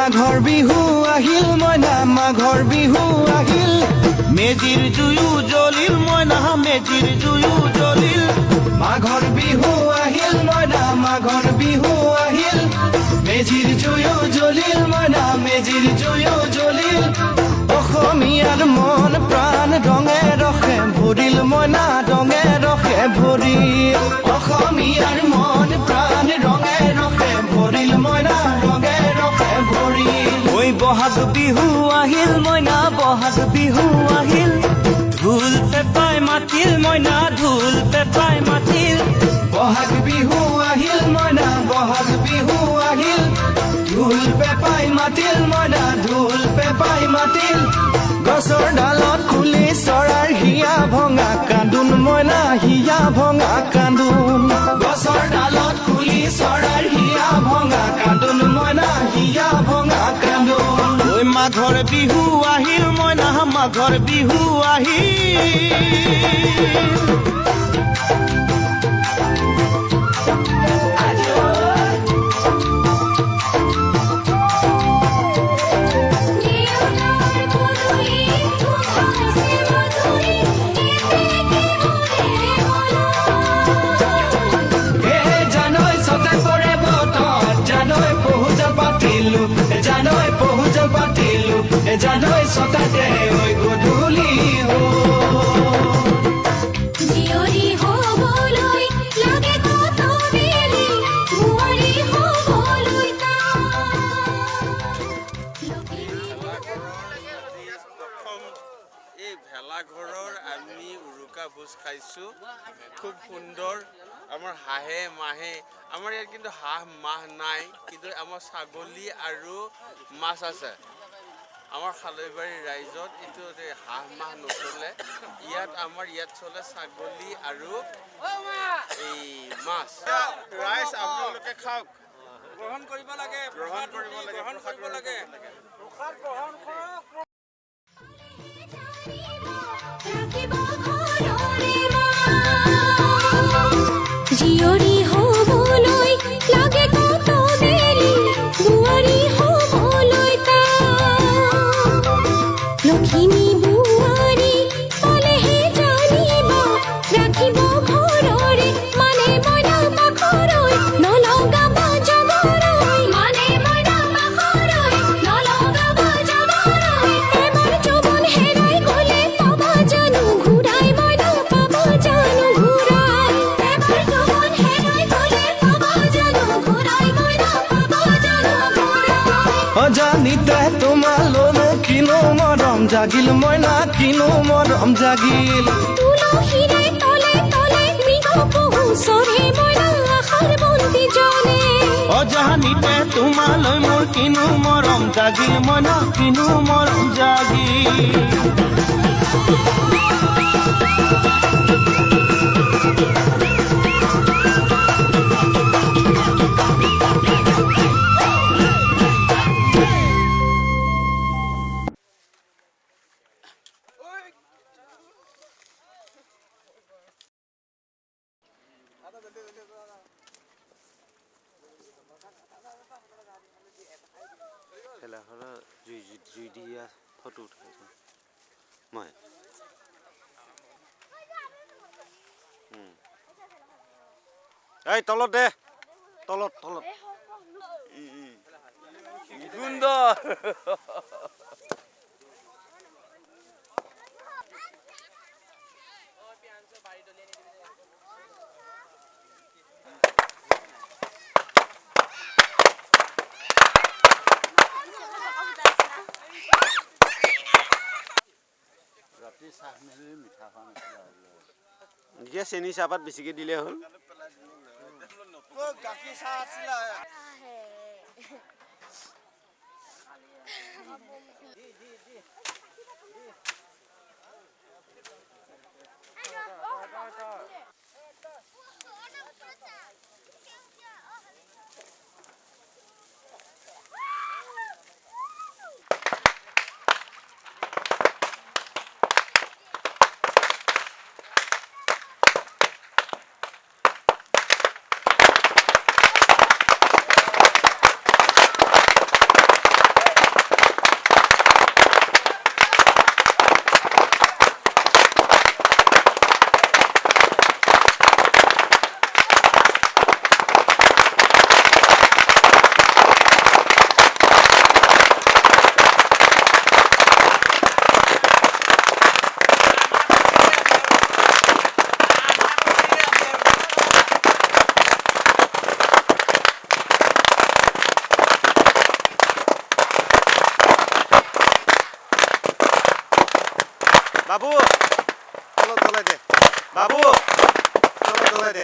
মাঘৰ বিহু আহিল মইনা মাঘৰ বিহু আহিল মেজিৰ জুয়ো জ্বলিল মইনা মেজিৰ জুয়ো জ্বলিল মাঘৰ বিহু আহিল মইনা মাঘৰ বিহু আহিল মেজিৰ জুয়ো জ্বলিল মইনা মেজিৰ জুয়ো জ্বলিল অসমীয়াৰ মন প্ৰাণ ৰঙে ৰখে ভৰিল মইনা ৰঙে ৰখে ভৰিল অসমীয়াৰ মন প্ৰাণ ৰঙে ৰখে ভৰিল মইনা ৰঙে ৰখে ভৰিল ঐ বহাগ বিহু আহিল মইনা বহাগ বিহু আহিল ঢোল পেপাই মাতিল মইনা ঢোল পেপাই মাতিল বহাগ বিহু আহিল মইনা বহাগ বিহু আহিল ঢোল পেপাই মাতিল মইনা ঢোল পেপাই মাতিল গছৰ ডালত খুলি চৰাৰ হিয়া ভঙা কান্দোন মইনা হিয়া ভঙা কান্দোন গছৰ ডালত খুলি চৰাৰ হিয়া ভঙা কান্দোন মইনা হিয়া ভঙা কান্দোন ঐ মাঘৰ বিহু আহিল মইনা মাঘৰ বিহু আহিল জানৈ সতাতে ঐ গধূলি জিয়ৰি হবলৈ লাগে কত বেলি বুঢ়ী হবলৈ এই ভেলাঘৰৰ আমি উৰুকা ভোজ খাইছো খুব সুন্দৰ আমাৰ হাঁহে মাহে আমাৰ ইয়াত কিন্তু হাঁহ মাহ নাই কিন্তু আমাৰ ছাগলী আৰু মাছ আছে আমাৰ খালৈবাৰী ৰাইজত এইটো হাঁহ মাহ নচলে আমাৰ ইয়াত চলে ছাগলী আৰু এই মাছ ৰাইজ আপোনালোকে খাওক গ্ৰহণ কৰিব লাগে গ্ৰহণ কৰিব লাগে প্ৰসাদ কৰিব লাগে প্ৰসাদ গ্ৰহণ কৰক জিয়ৰি হ'বলৈ লাগে কত বেলি বুঢ়ী হ'বলৈ লখিমী বুঢ়ী পালেহে জানিবা ৰাখিব ঘৰৰে মানে মইনা পাখৰৈ নলগাব জগৰৈ মানে মইনা পাখৰৈ নলগাব জগৰৈ এবাৰ যৌৱন হেৰাই গ'লে পাবা জানো ঘূৰাই মইনা পাবা জানো ঘূৰাই এবাৰ যৌৱন হেৰাই গ'লে পাবা জানো ঘূৰাই মইনা পাবা জানো ঘূৰাই অজানিতে তোমালৈ কিনো মৰম জাগিল মইনা কিনো মৰম জাগিল তুলসীৰে তলে তলে মৃগ পহু চৰে মইনা আশাৰ বন্তি জ্বলে অজানিতে তোমালৈ মোৰ কিনো মৰম জাগিল মইনা কিনো মৰম জাগিল ভেলাঘৰৰ জুই দিয়া ফটো উঠাইছোঁ মই এই তলত দে তলত তলত সুন্দৰ এতিয়া চেনি চাহপাত বেছিকৈ দিলে হ'ল গাখীৰ চাহ আছিলে বাবু তলত জ্বলাই দে বাবু তলত জ্বলাই দে